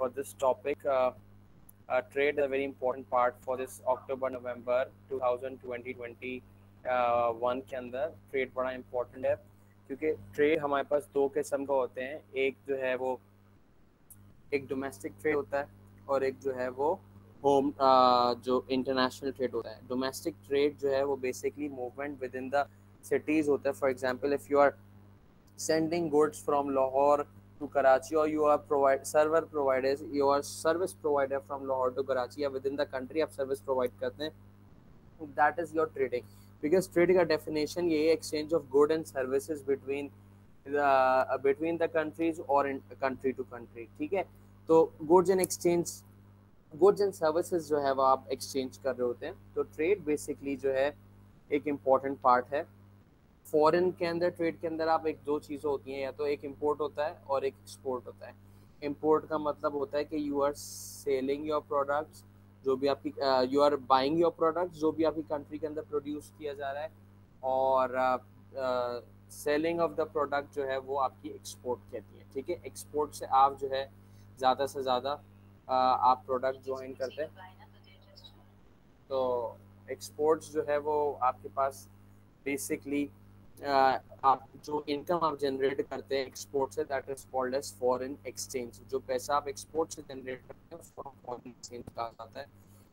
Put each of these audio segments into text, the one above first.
for this topic. Trade is a very important part for this October November 2021 के अंदर trade बड़ा important है, क्योंकि ट्रेड हमारे पास दो किस्म का होते हैं। एक जो है वो एक डोमेस्टिक ट्रेड होता है और एक जो है वो होम जो इंटरनेशनल ट्रेड होता है। डोमेस्टिक ट्रेड जो है वो basically movement within the cities होता है। For example, if you are sending goods from Lahore to Karachi, or you are you are service provider from Lahore to Karachi या within the country आप service provide करते हैं, that is your trading. Because trading का definition ये है exchange of good and services between the countries or in country to country, ठीक है। तो goods and services जो है वो आप exchange कर रहे होते हैं। तो trade basically जो है एक important part है। फॉरेन के अंदर ट्रेड के अंदर आप एक दो चीज़ें होती हैं, या तो एक इंपोर्ट होता है और एक एक्सपोर्ट होता है। इंपोर्ट का मतलब होता है कि you are selling your products, जो भी आपकी you are buying your products जो भी आपकी कंट्री के अंदर प्रोड्यूस किया जा रहा है, और सेलिंग ऑफ द प्रोडक्ट जो है वो आपकी एक्सपोर्ट कहती है, ठीक है। एक्सपोर्ट से आप जो है ज़्यादा से ज़्यादा आप प्रोडक्ट ज्वाइन करते हैं। तो एक्सपोर्ट्स जो है वो आपके पास बेसिकली आप जो इनकम आप जनरेट करते हैं एक्सपोर्ट से, that is called as foreign exchange. जो पैसा आप एक्सपोर्ट से जनरेट करते हैं उसको फॉरेन एक्सचेंज कहा जाता है।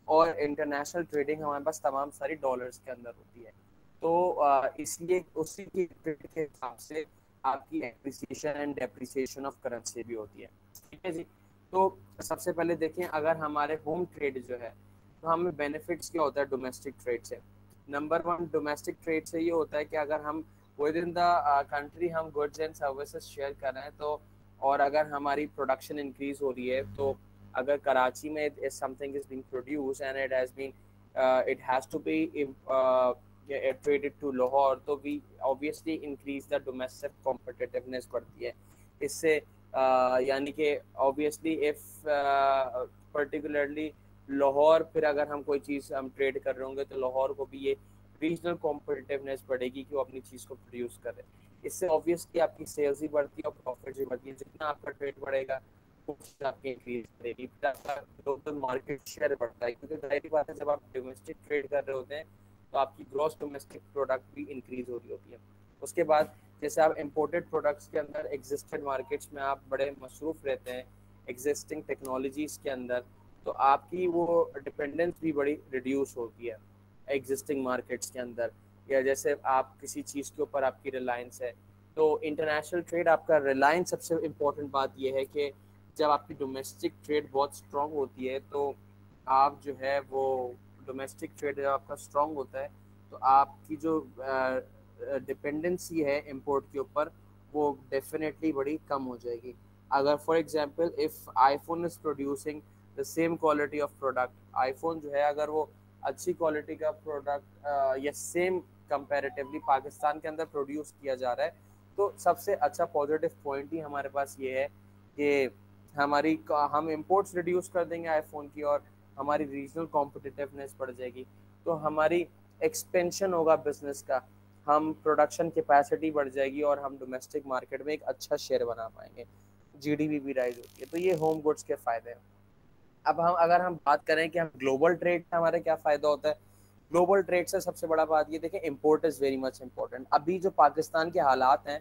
और इंटरनेशनल ट्रेडिंग हमारे पास तमाम सारी डॉलर्स के अंदर होती है। तो इसलिए उसी के हिसाब से आपकी appreciation and depreciation of currency भी होती है, ठीक है जी। तो सबसे पहले देखें, अगर हमारे होम ट्रेड जो है तो हमें बेनिफिट्स क्या होता है डोमेस्टिक ट्रेड से। नंबर वन, डोमेस्टिक ट्रेड से ये होता है कि अगर हम विद इन द कंट्री हम गुड्स एंड सर्विसेज शेयर कर रहे हैं, तो और अगर हमारी प्रोडक्शन इंक्रीज हो रही है, तो अगर कराची में something is being produce and it has to be traded to Lahore, तो we obviously increase the domestic competitiveness बढ़ती है इससे। यानी कि ऑब्वियसली इफ पर्टिकुलरली लाहौर, फिर अगर हम कोई चीज़ हम ट्रेड कर रहे होंगे तो लाहौर को भी ये रीजनल कॉम्पिटिटिवनेस बढ़ेगी कि वो अपनी चीज़ को प्रोड्यूस करे। इससे ऑब्वियसली आपकी सेल्स ही बढ़ती है और प्रॉफिट भी बढ़ती है। जितना आपका ट्रेड बढ़ेगा उससे आपकी इंक्रीज करेगी, फिर आपका टोटल मार्केट शेयर बढ़ता है। क्योंकि जाहिर बात है, जब आप डोमेस्टिक ट्रेड कर रहे होते हैं तो आपकी ग्रॉस डोमेस्टिक प्रोडक्ट भी इंक्रीज हो रही होती है। उसके बाद जैसे आप इम्पोर्टेड प्रोडक्ट्स के अंदर एग्जिस्टेड मार्केट्स में आप बड़े मसरूफ़ रहते हैं एग्जिस्टिंग टेक्नोलॉजीज़ के अंदर, तो आपकी वो डिपेंडेंस भी बड़ी रिड्यूस होती है एग्जिस्टिंग मार्केट्स के अंदर। या जैसे आप किसी चीज़ के ऊपर आपकी रिलायंस है, तो इंटरनेशनल ट्रेड आपका रिलायंस, सबसे इम्पोर्टेंट बात यह है कि जब आपकी डोमेस्टिक ट्रेड बहुत स्ट्रॉन्ग होती है, तो आप जो है वो डोमेस्टिक ट्रेड जब आपका स्ट्रॉन्ग होता है तो आपकी जो डिपेंडेंसी है इंपोर्ट के ऊपर वो डेफिनेटली बड़ी कम हो जाएगी। अगर for example if iPhone is producing the same quality of product, iPhone जो है अगर वो अच्छी क्वालिटी का प्रोडक्ट या सेम कंपैरेटिवली पाकिस्तान के अंदर प्रोड्यूस किया जा रहा है, तो सबसे अच्छा पॉजिटिव पॉइंट ही हमारे पास ये है कि हम इंपोर्ट्स रिड्यूस कर देंगे आईफोन की और हमारी रीजनल कॉम्पिटिटिवनेस बढ़ जाएगी। तो हमारी एक्सपेंशन होगा बिजनेस का, हम प्रोडक्शन कैपेसिटी बढ़ जाएगी और हम डोमेस्टिक मार्केट में एक अच्छा शेयर बना पाएंगे, जीडीपी भी राइज होती है। तो ये होम गुड्स के फ़ायदे हैं। अब अगर हम बात करें कि हम ग्लोबल ट्रेड से हमारे क्या फ़ायदा होता है, ग्लोबल ट्रेड से सबसे बड़ा बात ये देखें, import is very much important. अभी जो पाकिस्तान के हालात हैं,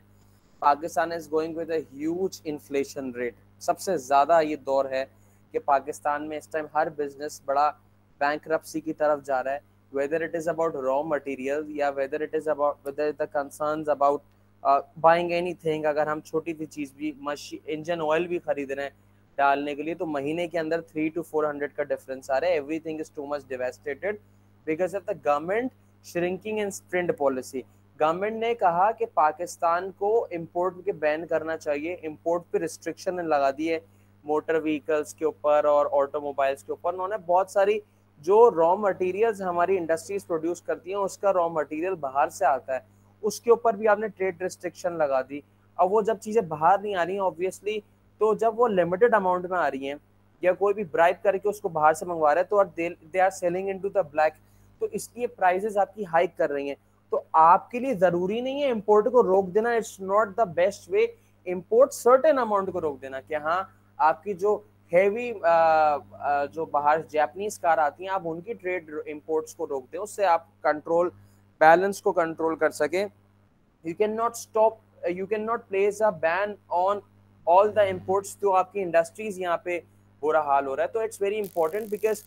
Pakistan is going with a huge inflation rate. सबसे ज़्यादा ये दौर है कि पाकिस्तान में इस टाइम हर बिजनेस बड़ा बैंकरप्सी की तरफ जा रहा है, whether it is about raw material या whether it is about whether the concerns about buying anything. अगर हम छोटी सी चीज़ भी इंजन ऑयल भी खरीद रहे हैं डालने के लिए, तो महीने के अंदर 300 to 400 का डिफरेंस आ रहा है। Everything is too much devastated because of the government shrinking and sprint policy. Government ने कहा कि पाकिस्तान को इंपोर्ट के बैन करना चाहिए, इंपोर्ट पे रिस्ट्रिक्शन लगा दी है मोटर व्हीकल्स के ऊपर और ऑटोमोबाइल्स के ऊपर। उन्होंने बहुत सारी जो रॉ मटेरियल्स हमारी इंडस्ट्रीज प्रोड्यूस करती हैं उसका रॉ मटेरियल बाहर से आता है, उसके ऊपर भी आपने ट्रेड रिस्ट्रिक्शन लगा दी। अब वो जब चीज़ें बाहर नहीं आ रही हैं ऑब्वियसली, तो जब वो लिमिटेड अमाउंट में आ रही हैं या कोई भी ब्राइब करके उसको बाहर से मंगवा रहा है, तो they are selling into the black, तो इसलिए प्राइसेस आपकी हाइक कर रही हैं। तो आपके लिए जरूरी नहीं है इंपोर्ट को रोक देना, it's not the best way. Import certain amount को रोक देना कि हाँ आपकी जो हैवी जो बाहर जापानीज कार आती हैं, आप उनकी ट्रेड इंपोर्ट्स को रोक दें, उससे आप कंट्रोल बैलेंस को कंट्रोल कर सकें। You can not stop, you can not place a ban on all the imports, तो आपकी इंडस्ट्रीज यहाँ पे बुरा हाल हो रहा है। तो it's very important because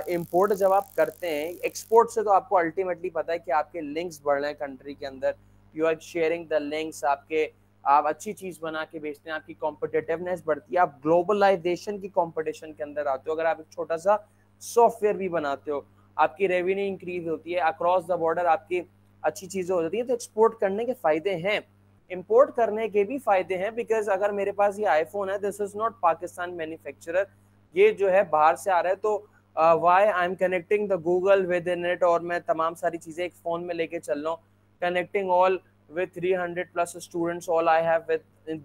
import जब आप करते हैं, एक्सपोर्ट से तो आपको अल्टीमेटली पता है कि आपके लिंक्स बढ़ रहे हैं कंट्री के अंदर, you are sharing the links, आपके आप अच्छी चीज बना के बेचते हैं, आपकी कॉम्पिटिटिवनेस बढ़ती है, आप ग्लोबलाइजेशन की कंपटीशन के अंदर आते हो। अगर आप एक छोटा सा सॉफ्टवेयर भी बनाते हो, आपकी रेवेन्यू इंक्रीज होती है, अक्रॉस द बॉर्डर आपकी अच्छी चीजें हो जाती हैं। तो एक्सपोर्ट करने के फायदे हैं, इंपोर्ट करने के भी फायदे हैं, बिकॉज अगर मेरे पास ये आईफोन है, this is not Pakistan manufacturer, ये जो है बाहर से आ रहा है, तो why I am connecting the Google within it, और मैं तमाम सारी चीजें एक फोन में लेके चल रहा हूँ, connecting all with 300 plus students all I have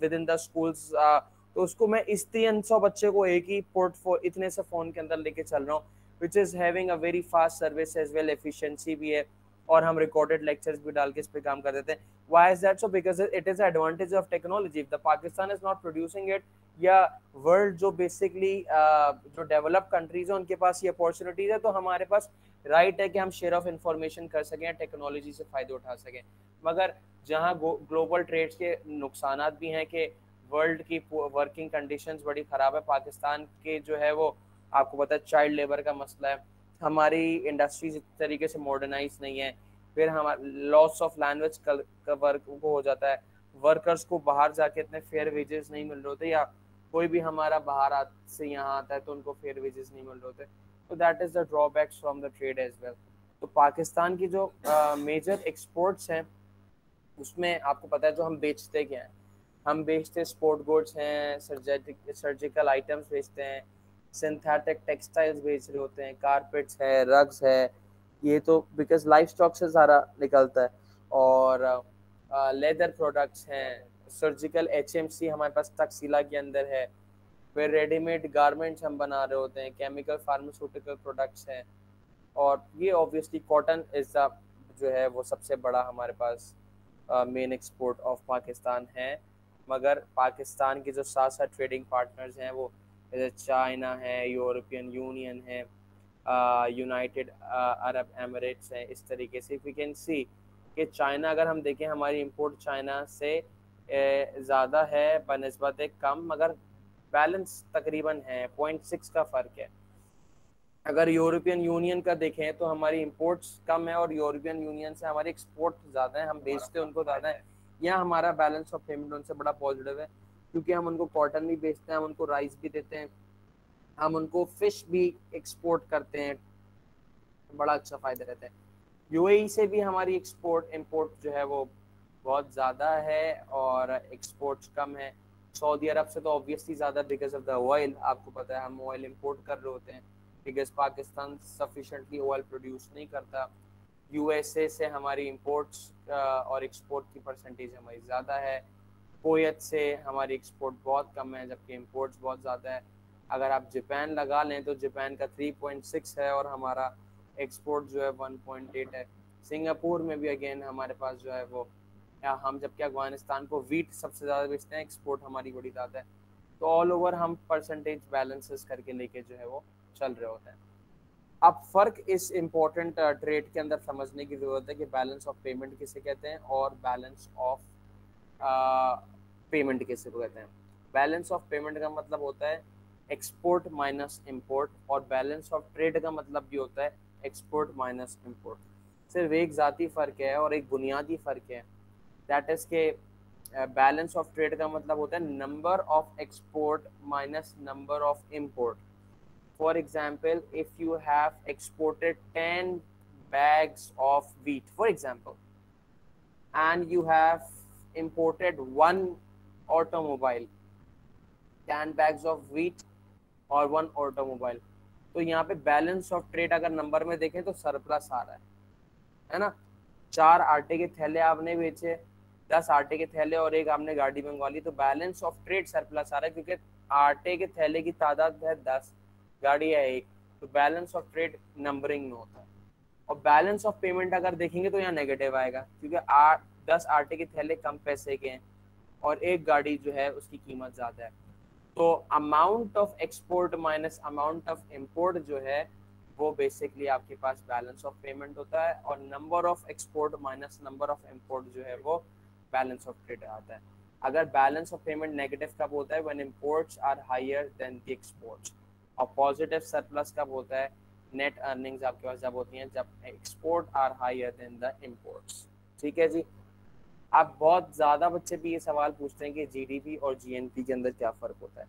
within the schools, तो उसको मैं इस 300 बच्चे को एक ही पोर्ट इतने से फोन के अंदर लेके चल रहा हूँ, which is having a very fast service as well, efficiency भी है, और हम रिकॉर्डेड लेक्चर्स भी डाल के इस पे काम कर देते हैं। Why is that so? Because it is advantage of technology. If the Pakistan is not producing it, या वर्ल्ड जो बेसिकली जो डेवलप कंट्रीज है उनके पास ये अपॉर्चुनिटीज है, तो हमारे पास राइट है कि हम शेयर ऑफ इंफॉर्मेशन कर सकें, टेक्नोलॉजी से फायदे उठा सकें। मगर जहां ग्लोबल ट्रेड्स के नुकसान भी हैं कि वर्ल्ड की वर्किंग कंडीशंस बड़ी ख़राब है, पाकिस्तान के जो है वो आपको पता है चाइल्ड लेबर का मसला है, हमारी इंडस्ट्रीज इस तरीके से मॉडर्नाइज नहीं है, फिर हमारा लॉस ऑफ लैंग्वेज का वर्क को हो जाता है, वर्कर्स को बाहर जाके इतने फेयर वेजेस नहीं मिल रहे होते, या कोई भी हमारा बाहर से यहाँ आता है तो उनको फेयर वेजेस नहीं मिल रहे होते। तो that is the drawbacks from the trade as well. तो पाकिस्तान की जो मेजर एक्सपोर्ट्स हैं उसमें आपको पता है जो हम बेचते क्या हैं, हम बेचते स्पोर्ट गुड्स हैं, सर्जिकल आइटम्स बेचते हैं, सिंथेटिक टेक्सटाइल्स बेच रहे होते हैं, कारपेट्स है, रग्स है, ये तो बिकॉज लाइफ स्टॉक से सारा निकलता है, और लेदर प्रोडक्ट्स हैं, सर्जिकल HMC हमारे पास तकसीला के अंदर है, फिर रेडीमेड गारमेंट्स हम बना रहे होते हैं, केमिकल फार्मास्यूटिकल प्रोडक्ट्स हैं, और ये ऑब्वियसली कॉटन इज़ द जो है वो सबसे बड़ा हमारे पास मेन एक्सपोर्ट ऑफ पाकिस्तान है। मगर पाकिस्तान के जो साथ साथ ट्रेडिंग पार्टनर्स हैं वो जैसे चाइना है, यूरोपियन यूनियन है, यूनाइटेड अरब एमिरेट्स हैं, इस तरीके से वी कैन सी कि चाइना अगर हम देखें हमारी इंपोर्ट चाइना से ज़्यादा है बनिस्बत कम, मगर बैलेंस तकरीबन है 0.6 का फ़र्क है। अगर यूरोपियन यूनियन का देखें तो हमारी इंपोर्ट्स कम है और यूरोपियन यूनियन से हमारी एक्सपोर्ट ज़्यादा है, हम बेचते उनको ज़्यादा है, यहाँ हमारा बैलेंस ऑफ पेमेंट उनसे बड़ा पॉजिटिव है, क्योंकि हम उनको कॉटन भी बेचते हैं, हम उनको राइस भी देते हैं, हम उनको फिश भी एक्सपोर्ट करते हैं, बड़ा अच्छा फ़ायदा रहता है। UAE से भी हमारी एक्सपोर्ट इंपोर्ट जो है वो बहुत ज़्यादा है और एक्सपोर्ट्स कम है। सऊदी अरब से तो ऑब्वियसली ज़्यादा बिकॉज ऑफ द ऑयल, आपको पता है हम ऑयल इंपोर्ट कर रहे होते हैं because Pakistan sufficiently oil produce नहीं करता। USA से हमारी इंपोर्ट्स और एक्सपोर्ट की परसेंटेज हमारी ज़्यादा है। कुवैत से हमारी एक्सपोर्ट बहुत कम है जबकि इंपोर्ट्स बहुत ज़्यादा है। अगर आप जापान लगा लें तो जापान का 3.6 है और हमारा एक्सपोर्ट जो है 1.8 है। सिंगापुर में भी अगेन हमारे पास जो है वो हम जबकि अफगानिस्तान को वीट सबसे ज़्यादा बेचते हैं, एक्सपोर्ट हमारी बड़ी ज़्यादा है। तो ऑल ओवर हम परसेंटेज बैलेंसेस करके लेके जो है वो चल रहे होते हैं। अब फ़र्क इस इम्पोर्टेंट ट्रेड के अंदर समझने की ज़रूरत है कि बैलेंस ऑफ पेमेंट किसे कहते हैं और बैलेंस ऑफ पेमेंट किसे कहते हैं। बैलेंस ऑफ पेमेंट का मतलब होता है एक्सपोर्ट माइनस इंपोर्ट, और बैलेंस ऑफ ट्रेड का मतलब भी होता है एक्सपोर्ट माइनस इंपोर्ट। सिर्फ एक ज़ाती फ़र्क है और एक बुनियादी फ़र्क है, दैट इज़ के बैलेंस ऑफ ट्रेड का मतलब होता है number of export minus number of import. For example, if you have exported 10 bags of wheat, for example, and you have imported one automobile, 10 bags of wheat और 1 automobile, तो यहाँ पे balance of trade अगर number में देखें तो surplus आ रहा है ना। 4 आटे के थैले आपने बेचे, 10 आटे के थैले और एक आपने गाड़ी मंगवा ली, तो बैलेंस ऑफ ट्रेड सरप्लस आ रहा है क्योंकि आटे के थैले की तादाद है 10, गाड़ी है 1, तो बैलेंस ऑफ ट्रेड नंबरिंग में होता है। और बैलेंस ऑफ पेमेंट अगर देखेंगे तो यहाँ नेगेटिव आएगा क्योंकि 10 आटे के थैले कम पैसे के हैं और एक गाड़ी जो है उसकी कीमत ज़्यादा है। तो amount of export minus amount of import जो है वो बेसिकली आपके पास बैलेंस ऑफ पेमेंट होता है, और number of export minus number of import जो है वो बैलेंस ऑफ ट्रेड आता है। अगर बैलेंस ऑफ पेमेंट नेगेटिव कब होता है? When imports are higher than the exports. और पॉजिटिव सरप्लस कब होता है? नेट अर्निंग्स आपके पास जब होती हैं जब export are higher than the imports. ठीक है जी। आप बहुत ज़्यादा बच्चे भी ये सवाल पूछते हैं कि जीडीपी और जीएनपी के अंदर क्या फ़र्क होता है।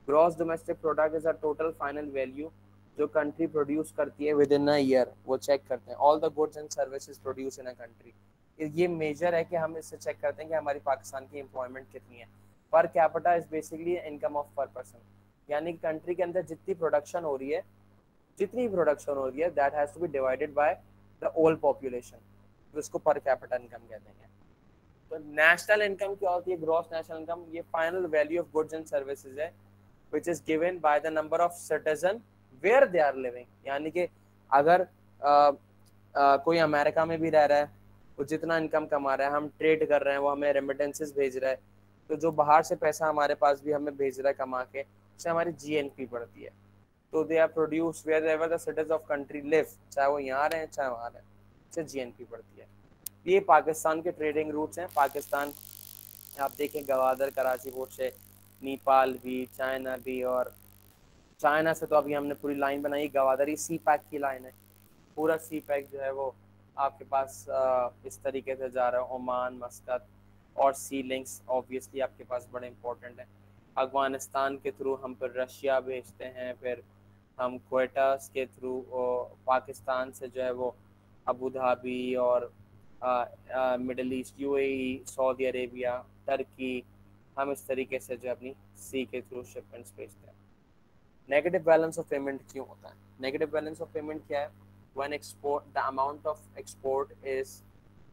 Gross domestic product is a total final value जो कंट्री प्रोड्यूस करती है विद इन अ ईयर। वो चेक करते हैं all the goods and services produce in a country. ये मेजर है कि हम इससे चेक करते हैं कि हमारी पाकिस्तान की एम्प्लॉयमेंट कितनी है। Per capita is basically income of पर पर्सन, यानी कि कंट्री के अंदर जितनी प्रोडक्शन हो रही है that has to be divided by the whole population, तो इसको पर कैपिटा इनकम कहते हैं। तो नेशनल इनकम क्या होती है? ग्रॉस नेशनल इनकम ये final value of goods and services है which is given by the number of citizen where they are living। यानी कि अगर कोई अमेरिका में भी रह रहा है, वो जितना इनकम कमा रहा है, हम ट्रेड कर रहे हैं, वो हमें रेमिटेंसेस भेज रहा है, तो जो बाहर से पैसा हमारे पास भी हमें भेज रहा है कमा के, उससे हमारी जीएनपी बढ़ती है। तो they are produce wherever the citizen of country live, चाहे वो यहाँ रहे चाहे वहाँ रहे, उससे जीएनपी बढ़ती है। ये पाकिस्तान के ट्रेडिंग रूट्स हैं। पाकिस्तान आप देखें गवादर कराची पोर्ट से नेपाल भी, चाइना भी, और चाइना से तो अभी हमने पूरी लाइन बनाई गवादर, ये सी पैक की लाइन है। पूरा सी पैक जो है वो आपके पास इस तरीके से जा रहा है। ओमान, मस्कत और सी लिंक्स ऑब्वियसली आपके पास बड़े इंपॉर्टेंट है। अफगानिस्तान के थ्रू हम फिर रशिया भेजते हैं, फिर हम क्वेटा के थ्रू पाकिस्तान से जो है वो अबू धाबी और middle east, UAE, Saudi Arabia, Turkey, हम इस तरीके से जो अपनी सी के थ्रू शिपमेंट्स भेजते हैं। नेगेटिव बैलेंस ऑफ पेमेंट क्यों होता है? नेगेटिव बैलेंस ऑफ पेमेंट क्या है? When export the amount of export is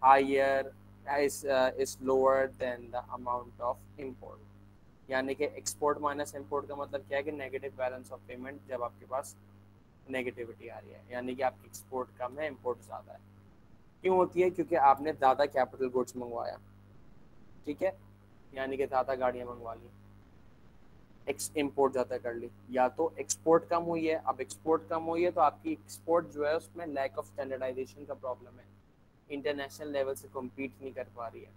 higher is lower than the amount of import. यानी कि एक्सपोर्ट माइनस इम्पोर्ट का मतलब क्या है कि नेगेटिव बैलेंस ऑफ पेमेंट जब आपके पास नेगेटिविटी आ रही है, यानी कि आपकी एक्सपोर्ट कम है, इम्पोर्ट ज़्यादा है। क्यों होती है? क्योंकि आपने ज़्यादा कैपिटल गुड्स मंगवाया, ठीक है, यानी कि ज़्यादा गाड़ियाँ मंगवा ली, इम्पोर्ट ज़्यादा कर ली, या तो एक्सपोर्ट कम हुई है। अब एक्सपोर्ट कम हुई है तो आपकी एक्सपोर्ट जो है उसमें लैक ऑफ स्टैंडर्डाइजेशन का प्रॉब्लम है, इंटरनेशनल लेवल से कम्पीट नहीं कर पा रही है।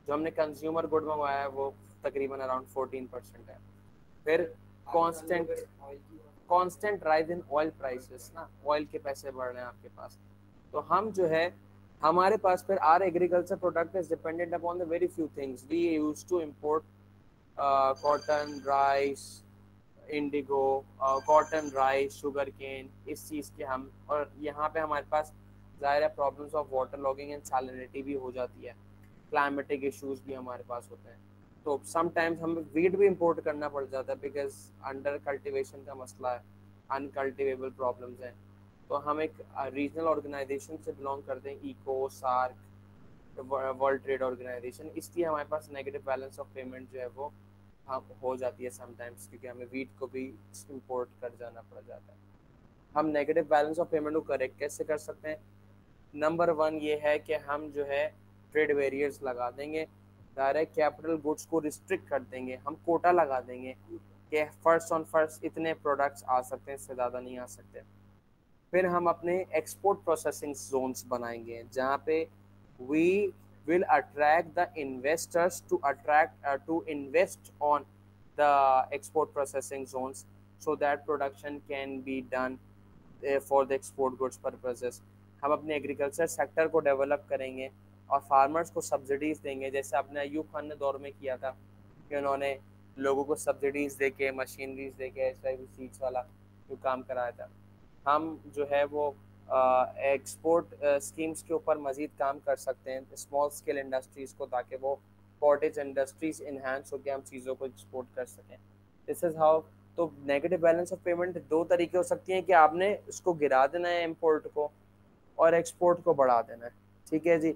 जो हमने कंज्यूमर गुड मंगवाया है वो तकरीबन अराउंड 14% है। फिर constant rise in oil prices ना, ऑयल के पैसे बढ़ रहे हैं आपके पास। तो हम जो है हमारे पास फिर are agriculture product is dependent upon the very few things. We use to import cotton, rice, indigo, cotton, rice, sugar cane, इस चीज़ के हम, और यहाँ पे हमारे पास ज़ाहिर है problems of water logging and salinity भी हो जाती है, क्लाइमेटिक इश्यूज भी हमारे पास होते हैं। तो समटाइम्स हमें वीट भी इंपोर्ट करना पड़ जाता है बिकॉज अंडर कल्टिवेशन का मसला है, अनकल्टिवेबल प्रॉब्लम्स हैं। तो हम एक रीजनल ऑर्गेनाइजेशन से बिलोंग करते हैं, ECO, SAARC, world trade organization, इसलिए हमारे पास नेगेटिव बैलेंस ऑफ पेमेंट जो है वो हम हो जाती है समटाइम्स, क्योंकि हमें वीट को भी इंपोर्ट कर जाना पड़ जाता है। हम नेगेटिव बैलेंस ऑफ पेमेंट को करेक्ट कैसे कर सकते हैं? नंबर 1 ये है कि हम जो है ट्रेड बैरियर्स लगा देंगे, डायरेक्ट कैपिटल गुड्स को रिस्ट्रिक्ट कर देंगे, हम कोटा लगा देंगे कि फर्स्ट ऑन फर्स्ट इतने प्रोडक्ट्स आ सकते हैं, इससे ज़्यादा नहीं आ सकते। फिर हम अपने एक्सपोर्ट प्रोसेसिंग जोन्स बनाएंगे जहाँ पे we will attract the investors to invest on the export processing zones so that production can be done for the export goods purposes. हम अपने एग्रीकल्चर सेक्टर को डेवलप करेंगे और फार्मर्स को सब्सिडीज़ देंगे, जैसे अपने अयूब खान ने दौर में किया था कि उन्होंने लोगों को सब्सिडीज़ दे के, मशीनरीज दे के, सीड्स वाला जो काम कराया था। हम जो है वो एक्सपोर्ट स्कीम्स के ऊपर मज़ीद काम कर सकते हैं स्मॉल स्केल इंडस्ट्रीज़ को, ताकि वो कॉटेज इंडस्ट्रीज इन्हांस होकर हम चीज़ों को एक्सपोर्ट कर सकें। This is how. तो नेगेटिव बैलेंस ऑफ पेमेंट दो तरीके हो सकती हैं कि आपने इसको गिरा देना है इम्पोर्ट को और एक्सपोर्ट को बढ़ा देना है, ठीक है जी।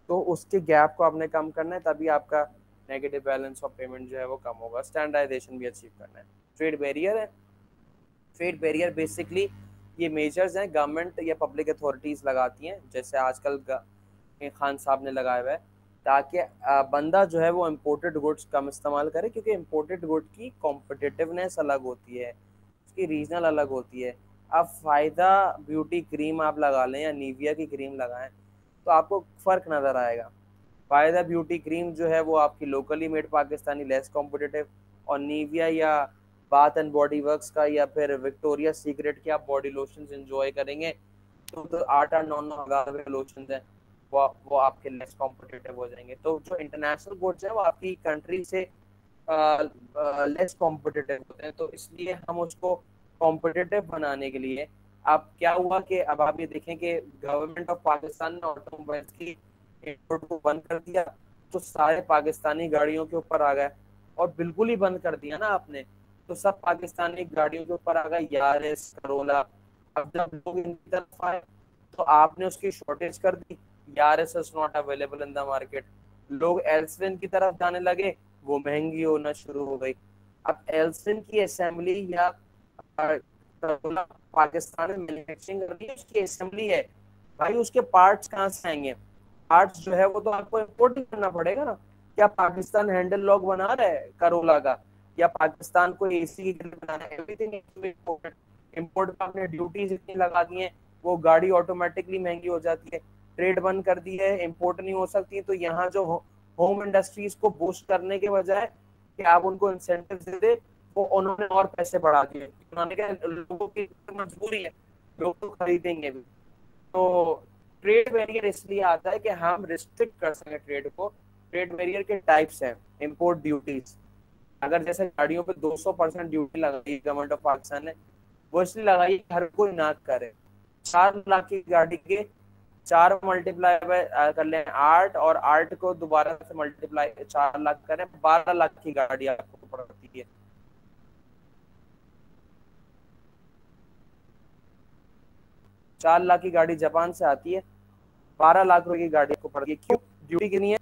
तो उसके गैप को आपने कम करना है, तभी आपका नेगेटिव बैलेंस ऑफ पेमेंट जो है वो कम होगा। स्टैंडर्डाइजेशन भी अचीव करना है। ट्रेड बैरियर है, ट्रेड बैरियर बेसिकली ये मेजर्स हैं गवर्नमेंट या पब्लिक अथॉरिटीज़ लगाती हैं, जैसे आजकल खान साहब ने लगाया हुआ है ताकि बंदा जो है वो इम्पोर्टेड गुड्स कम इस्तेमाल करे, क्योंकि इम्पोर्टेड गुड की कॉम्पिटिटिवनेस अलग होती है, उसकी रीजनल अलग होती है। अब फायदा ब्यूटी क्रीम आप लगा लें या निविया की क्रीम लगाएं तो आपको फर्क नजर आएगा। फायदा ब्यूटी क्रीम जो है वो आपकी locally made Pakistani less competitive, और निविया या बाथ एंड बॉडी वर्क्स का या फिर विक्टोरिया सीक्रेट के आप बॉडी लोशन एंजॉय करेंगे तो 8-9 हजार के लोशन है वो आपके लेस कॉम्पिटिटिव हो जाएंगे। तो जो इंटरनेशनल गुड्स है वो आपकी कंट्री से लेस कॉम्पिटिटिव होते हैं, तो इसलिए हम उसको कॉम्पिटिटिव बनाने के लिए अब क्या हुआ कि अब आप ये देखें कि गवर्नमेंट ऑफ पाकिस्तान ने ऑटोमोबाइल्स की इंपोर्ट को बंद कर दिया, तो सारे पाकिस्तानी गाड़ियों के ऊपर आ गए, और बिल्कुल ही बंद कर दिया ना आपने, तो सब पाकिस्तानी गाड़ियों के ऊपर आ गए, यारिस, करोला। अब जब लोग इनकी तरफ आए तो आपने उसकी शॉर्टेज कर दी, Yaris is not available in the market. लोग एल्सविन की तरफ जाने लगे, वो महंगी होना शुरू हो गई। अब एल्सविन की असेंबली या पाकिस्तान में मैन्युफैक्चरिंग कर रही है, उसकी असेंबली है, भाई उसके पार्ट्स कहाँ से आएंगे? पार्ट्स जो है वो तो आपको इम्पोर्ट ही करना पड़ेगा ना। क्या पाकिस्तान हैंडल लॉक बना रहा है करोला का, या पाकिस्तान को एसी की ग्रिल बनाना है? Everything imported. इम्पोर्ट पे आपने ड्यूटीज इतनी लगा दी हैं, वो गाड़ी ऑटोमेटिकली महंगी हो जाती है। ट्रेड बंद कर दी है, इम्पोर्ट नहीं हो सकती, तो यहाँ जो होम इंडस्ट्रीज को बूस्ट करने के बजाय कि आप उनको इंसेंटिव दे दे, वो उन्होंने और पैसे बढ़ा दिए। उन्होंने कहा लोगों की मजबूरी है, लोग तो खरीदेंगे भी। तो ट्रेड बैरियर इसलिए आता है कि हम रिस्ट्रिक्ट कर सकें ट्रेड को। ट्रेड बैरियर के टाइप्स हैं, इंपोर्ट ड्यूटीज। अगर जैसे गाड़ियों पे 200% ड्यूटी लगाई गवर्नमेंट ऑफ पाकिस्तान ने, वो इसलिए लगाई हर कोई ना करे। 4 लाख की गाड़ी के 4 मल्टीप्लाई कर लें 8, और 8 को दोबारा से मल्टीप्लाई 4 लाख करें, 12 लाख की गाड़ी आपको पड़ती है। 4 लाख की गाड़ी जापान से आती है, 12 लाख रुपए की गाड़ी को पड़ती है। क्यों? ड्यूटी कितनी है?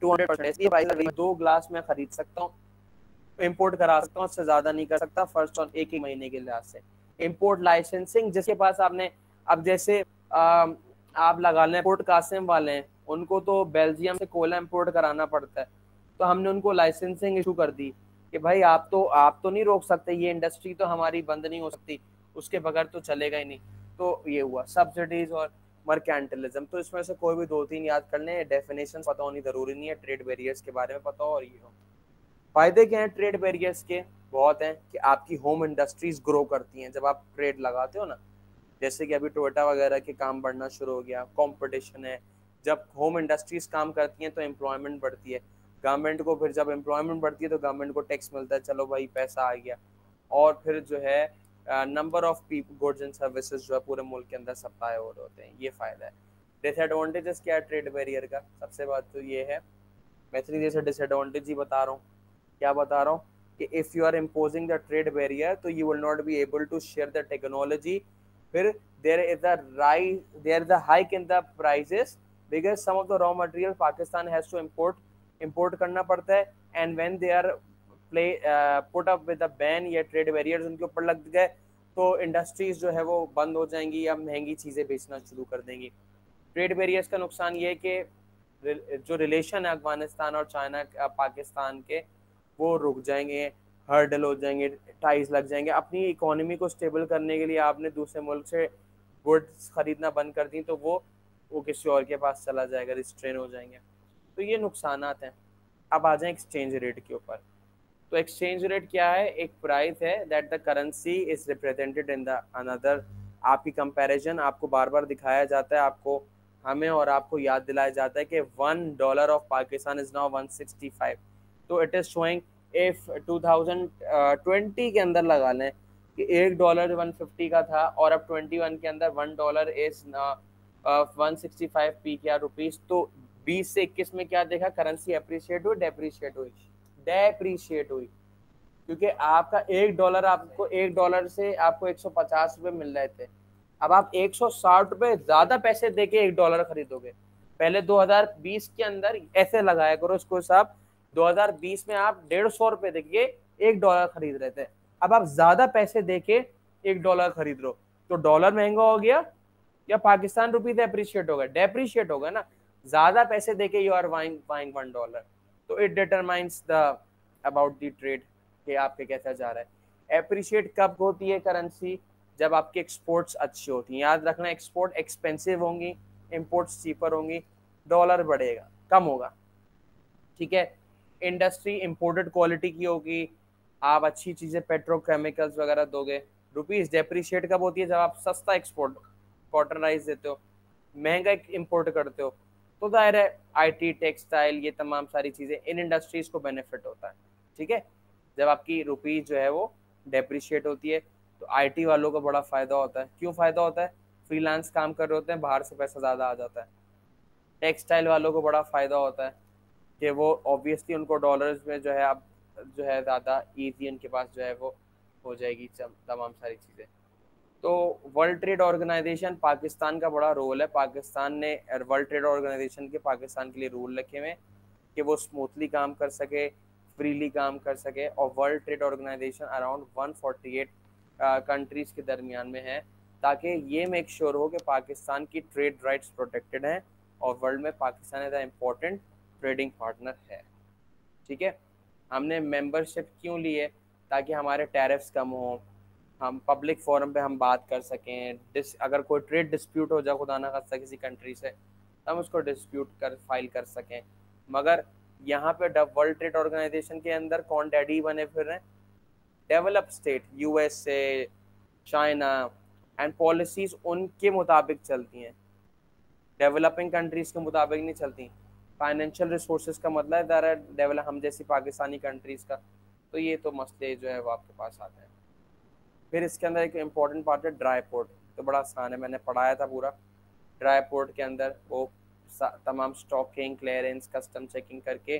200%। इसलिए भाई 2 ग्लास में खरीद सकता हूँ, इम्पोर्ट करा सकता हूँ, उससे ज्यादा नहीं कर सकता फर्स्ट और एक ही महीने के लिहाज से। इम्पोर्ट लाइसेंसिंग जिसके पास आपने, अब जैसे आप लगा लें पोर्ट कासिम वाले हैं, उनको तो बेल्जियम से कोयला इम्पोर्ट कराना पड़ता है, तो हमने उनको लाइसेंसिंग इशू कर दी कि भाई आप तो नहीं रोक सकते, ये इंडस्ट्री तो हमारी बंद नहीं हो सकती, उसके बगैर तो चलेगा ही नहीं। तो ये हुआ सब्सिडीज और मर्केंटलिज्म। तो इसमें से कोई भी 2-3 याद कर लें, डेफिनेशन पता होनी जरूरी नहीं है, ट्रेड बैरियर्स के बारे में पता हो और ये हो। फायदे क्या हैं ट्रेड बैरियर्स के? बहुत हैं कि आपकी होम इंडस्ट्रीज ग्रो करती हैं जब आप ट्रेड लगाते हो ना। जैसे कि अभी टोयोटा वगैरह के काम बढ़ना शुरू हो गया, कंपटीशन है। जब होम इंडस्ट्रीज काम करती हैं तो एम्प्लॉयमेंट बढ़ती है, गवर्नमेंट को फिर जब एम्प्लॉयमेंट बढ़ती है तो गवर्नमेंट को टैक्स मिलता है, चलो भाई पैसा आ गया। और फिर जो है number of goods and services जो है पूरे मुल्क के अंदर सप्लाई हो रहे होते हैं, ये फायदा है। डिसएडवांटेजेस क्या है ट्रेड बैरियर का? सबसे बात तो ये है, मैं इतनी देर से डिसएडवांटेज ही बता रहा हूँ। क्या बता रहा हूँ कि if you are imposing the trade barrier तो you will not be able to share the technology. फिर there is a hike in the prices because some of the raw material Pakistan has to import करना पड़ता है, and when they are put up with a ban या trade barriers उनके ऊपर लग गए तो इंडस्ट्रीज जो है वो बंद हो जाएंगी या महंगी चीज़ें बेचना शुरू कर देंगी। ट्रेड बैरियर्स का नुकसान ये है कि जो रिलेशन है अफगानिस्तान और चाइना पाकिस्तान के, वो रुक जाएंगे, हर्डल हो जाएंगे, टाइज लग जाएंगे। अपनी इकोनॉमी को स्टेबल करने के लिए आपने दूसरे मुल्क से गुड्स खरीदना बंद कर दी तो वो किसी और के पास चला जाएगा, रिस्ट्रेन हो जाएंगे। तो ये नुकसानात हैं। अब आ जाए एक्सचेंज रेट के ऊपर। तो एक्सचेंज रेट क्या है? एक प्राइस है that the currency is represented in the another. आपकी कंपैरिजन आपको बार बार दिखाया जाता है, आपको हमें और आपको याद दिलाया जाता है कि $1 ऑफ पाकिस्तान इज नाउ 165। तो इट इज शोइंग इफ 2020 के अंदर लगा लें कि $1 150 का था और अब 21 के अंदर $1 इज 165 पी क्या रुपीज। तो 20 से 21 में क्या देखा? करेंसी अप्रिशिएट हुई, डेप्रिशिएट हुई? डेप्रिशिएट हुई, क्योंकि आपका $1 आपको $1 से आपको 150 रुपए मिल रहे थे, अब आप 160 रुपए ज्यादा पैसे देके $1 खरीदोगे। पहले 2020 के अंदर ऐसे लगाया करो इसको साहब, 2020 में आप 150 रुपए देके $1 खरीद रहे थे, अब आप ज्यादा पैसे देके $1 खरीद रहे हो, तो डॉलर महंगा हो गया या पाकिस्तान रुपीज अप्रिशिएट होगा? डेप्रिशिएट होगा ना। ज्यादा पैसे देके यू आर बाइंग $1, तो it determines the about the trade कि आपके कैसा जा रहा है। एप्रिशिएट कब होती है करेंसी? जब आपकी एक्सपोर्ट्स अच्छी होती हैं। याद रखना, एक्सपोर्ट एक्सपेंसिव होंगी, इंपोर्ट्स चीपर होंगी, डॉलर बढ़ेगा, कम होगा, ठीक है। इंडस्ट्री इंपोर्टेड क्वालिटी की होगी, आप अच्छी चीजें पेट्रोकेमिकल्स वगैरह दोगे। रुपीज डेप्रिशिएट कब होती है? जब आप सस्ता एक्सपोर्ट कॉटन राइस देते हो, महंगा इंपोर्ट करते हो, तो जाहिर है आईटी, टेक्सटाइल, ये तमाम सारी चीजें इन इंडस्ट्रीज को बेनिफिट होता है, ठीक है। जब आपकी रुपीज जो है वो डेप्रिशिएट होती है तो आईटी वालों को बड़ा फायदा होता है। क्यों फायदा होता है? फ्रीलांस काम कर रहे होते हैं, बाहर से पैसा ज्यादा आ जाता है। टेक्सटाइल वालों को बड़ा फायदा होता है कि वो ऑब्वियसली उनको डॉलर्स में जो है अब जो है ज़्यादा ईजी उनके पास जो है वो हो जाएगी तमाम सारी चीज़ें। तो वर्ल्ड ट्रेड ऑर्गेनाइजेशन, पाकिस्तान का बड़ा रोल है। पाकिस्तान ने वर्ल्ड ट्रेड ऑर्गेनाइजेशन के पाकिस्तान के लिए रूल रखे हुए कि वो स्मूथली काम कर सके, फ्रीली काम कर सके। और world trade organization around 148 countries के दरमियान में है, ताकि ये मेक श्योर हो कि पाकिस्तान की ट्रेड राइट्स प्रोटेक्टेड हैं और वर्ल्ड में Pakistan as a important trading partner है, ठीक है। हमने मेंबरशिप क्यों ली है? ताकि हमारे टैरिफ्स कम हो, हम पब्लिक फोरम पे हम बात कर सकें। अगर कोई ट्रेड डिस्प्यूट हो जाए खुदा ना खास्ता किसी कंट्री से, हम उसको डिस्प्यूट कर फाइल कर सकें। मगर यहाँ पे वर्ल्ड ट्रेड ऑर्गेनाइजेशन के अंदर कौन डैडी बने फिर रहे हैं? Develop state, USA, China, and policies उनके मुताबिक चलती हैं, डेवलपिंग कंट्रीज के मुताबिक नहीं चलती। फाइनेंशियल रिसोर्सेज का मतलब है ज़रा डेवलप हम जैसी पाकिस्तानी कंट्रीज का, तो ये तो मसले जो है वो आपके पास आते हैं। फिर इसके अंदर एक इम्पॉर्टेंट पार्ट है ड्राई पोर्ट, तो बड़ा आसान है, मैंने पढ़ाया था पूरा। ड्राई पोर्ट के अंदर वो तमाम स्टॉकिंग, क्लियरेंस, कस्टम चेकिंग करके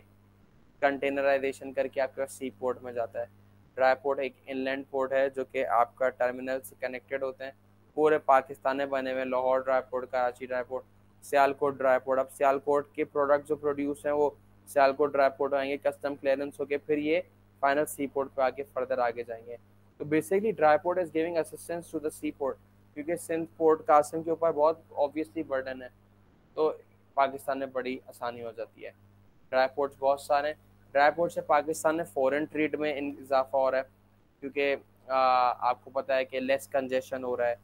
कंटेनराइजेशन करके आपका सी पोर्ट में जाता है। ड्राई पोर्ट एक इनलैंड पोर्ट है जो कि आपका टर्मिनल से कनेक्टेड होते हैं। पूरे पाकिस्तान में बने हुए Lahore dry port, Karachi dry port, Sialkot dry port. अब सियालकोट के प्रोडक्ट जो प्रोड्यूस हैं वो सियालकोट ड्राई पोर्ट आएंगे, कस्टम क्लियरेंस होके फिर ये फाइनल सी पोर्ट पे आके फर्दर आगे जाएंगे। तो basically dry port is giving assistance to the sea port, क्योंकि सिंध पोर्ट कासिम के ऊपर बहुत ऑब्वियसली बर्डन है, तो पाकिस्तान में बड़ी आसानी हो जाती है। ड्राई पोर्ट्स बहुत सारे हैं। ड्राई पोर्ट से पाकिस्तान में फॉरेन ट्रेड में इजाफा हो रहा है, क्योंकि आपको पता है कि लेस कंजेशन हो रहा है,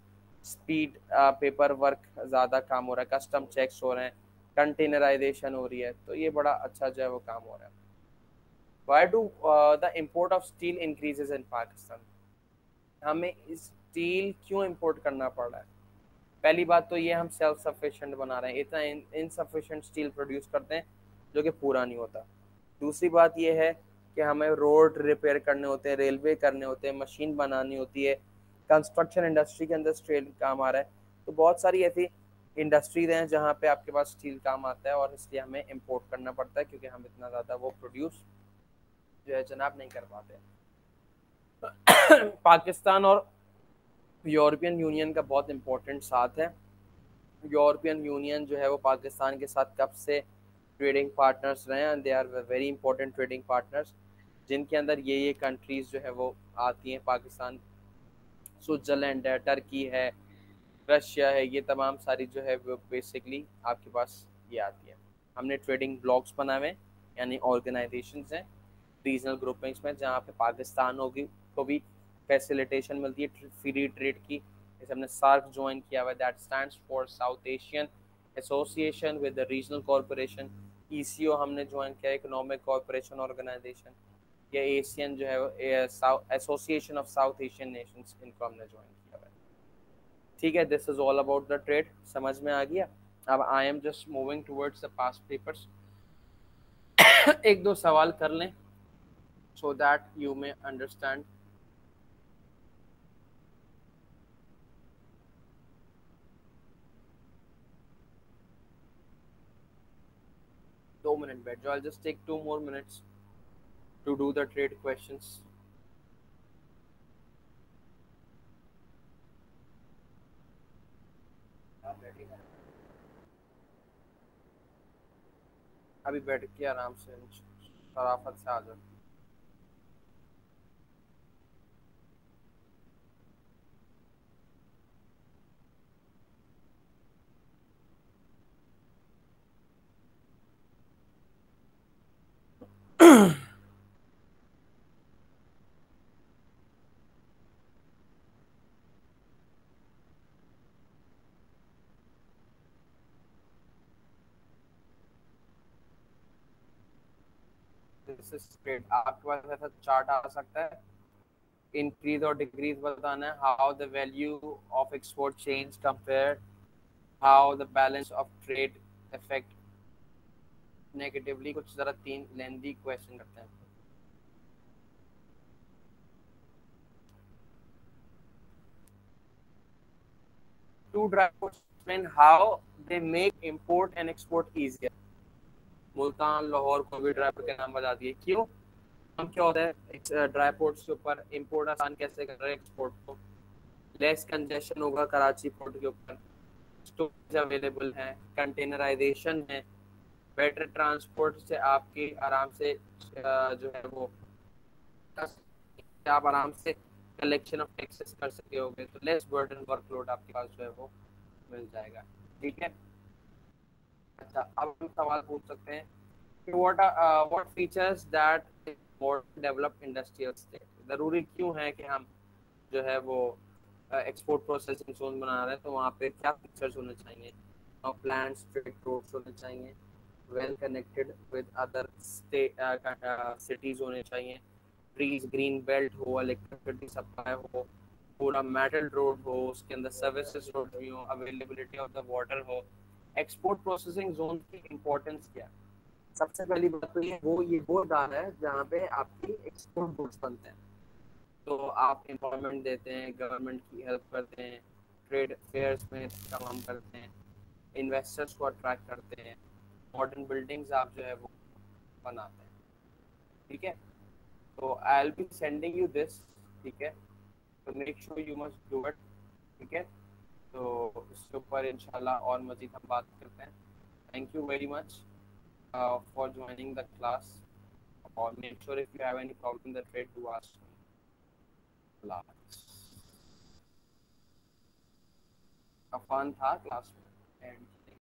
स्पीड, पेपर वर्क ज़्यादा काम हो रहा है, कस्टम चेक्स हो रहे हैं, कंटेनराइजेशन हो रही है, तो ये बड़ा अच्छा जो है वो काम हो रहा है। Why do the import of steel increases इन पाकिस्तान? हमें स्टील क्यों इम्पोर्ट करना पड़ रहा है? पहली बात तो ये, हम सेल्फ सफिशिएंट बना रहे हैं, इतना इनसफिशिएंट स्टील प्रोड्यूस करते हैं जो कि पूरा नहीं होता। दूसरी बात ये है कि हमें रोड रिपेयर करने होते हैं, रेलवे करने होते हैं, मशीन बनानी होती है, कंस्ट्रक्शन इंडस्ट्री के अंदर स्टील काम आ रहा है। तो बहुत सारी ऐसी इंडस्ट्रीज हैं जहाँ पे आपके पास स्टील काम आता है, और इसलिए हमें इम्पोर्ट करना पड़ता है, क्योंकि हम इतना ज़्यादा वो प्रोड्यूस जो है जनाब नहीं कर पाते। पाकिस्तान और यूरोपियन यूनियन का बहुत इम्पोर्टेंट साथ है। यूरोपियन यूनियन जो है वो पाकिस्तान के साथ कब से ट्रेडिंग पार्टनर्स रहे हैं, they are very important trading partners, जिनके अंदर ये कंट्रीज़ जो है वो आती हैं। पाकिस्तान, स्विट्ज़रलैंड है, टर्की है, रशिया है, ये तमाम सारी जो है वो बेसिकली आपके पास ये आती है। हमने ट्रेडिंग ब्लॉक्स बनाए हुए, यानी ऑर्गेनाइजेशंस हैं रीजनल ग्रुपिंग्स में, जहाँ पे पाकिस्तान होगी को भी फैसिलिटेशन मिलती है फ्री ट्रेड की। जैसे हमने सार्क ज्वाइन किया हुआ है, that stands for south Asian association with the regional corporation. Eco हमने ज्वाइन किया, इकोनॉमिक कॉरपोरेशन ऑर्गेनाइजेशन, या एशियन जो है association of south Asian Nations, इनको हमने ज्वाइन किया हुआ है, ठीक है। This is all about the trade, समझ में आ गया? अब I am just moving towards the past papers. एक दो सवाल कर लें so that you may understand. दो मिनट बैठ जाओ, I'll just take 2 more minutes to do the trade questions. अभी बैठ के आराम से शराफत से आ जाओ। एनालिसिस ट्रेड, आपके पास ऐसा चार्ट आ सकता है, इंक्रीज और डिक्रीज बताना है, how the value of export change compare, how the balance of trade effect negatively, कुछ जरा 3 लेंथी क्वेश्चन करते हैं। Two drivers explain how they make import and export easier. Multan, Lahore को भी ड्राई पोर्ट के नाम बता दिए, क्यों? हम क्या होता है ड्राई पोर्ट्स के ऊपर इंपोर्ट आसान कैसे कर रहे हैं, एक्सपोर्ट को लेस कंजेशन होगा कराची पोर्ट के ऊपर, स्टोरेज अवेलेबल है, कंटेनराइजेशन है, बेटर ट्रांसपोर्ट से आपकी आराम से जो है वो आप आराम से कलेक्शन ऑफ टैक्सेस कर सके होगे, तो लेस बर्डन वर्कलोड आपके पास जो है वो मिल जाएगा। ठीक है, अच्छा अब हम सवाल पूछ सकते हैं कि what features that more develop industrial state, ज़रूरी क्यों है कि हम जो है वो एक्सपोर्ट प्रोसेसिंग जोन बना रहे हैं, तो वहाँ पे क्या फीचर्स होने चाहिए? प्लांट्स, ट्रेड रोड्स होने चाहिए, well connected with other cities होने चाहिए, ट्रीज, ग्रीन बेल्ट हो, इलेक्ट्रिसिटी सप्लाई हो, पूरा मेटल रोड हो, उसके अंदर सर्विसेज रोड भी हो, अवेलेबिलिटी ऑफ द वाटर हो। एक्सपोर्ट प्रोसेसिंग जोन की इम्पोर्टेंस क्या है? सबसे पहली बात तो ये वो दार है जहाँ पे आपकी एक्सपोर्ट गुड्स बनते हैं, तो आप एम्प्लॉयमेंट देते हैं, गवर्नमेंट की हेल्प करते हैं, ट्रेड फेयर्स में काम करते हैं, इन्वेस्टर्स को अट्रैक्ट करते हैं, मॉडर्न बिल्डिंग्स आप जो है वो बनाते हैं। ठीक है, तो I will be sending you this, ठीक है, तो make sure you must do it. ठीक है, तो इसके ऊपर इंशाल्लाह और मज़ीद हम बात करते हैं। Thank you very much for joining the class, और make sure if you have any problem that trade to ask me. Afan था क्लास में एंड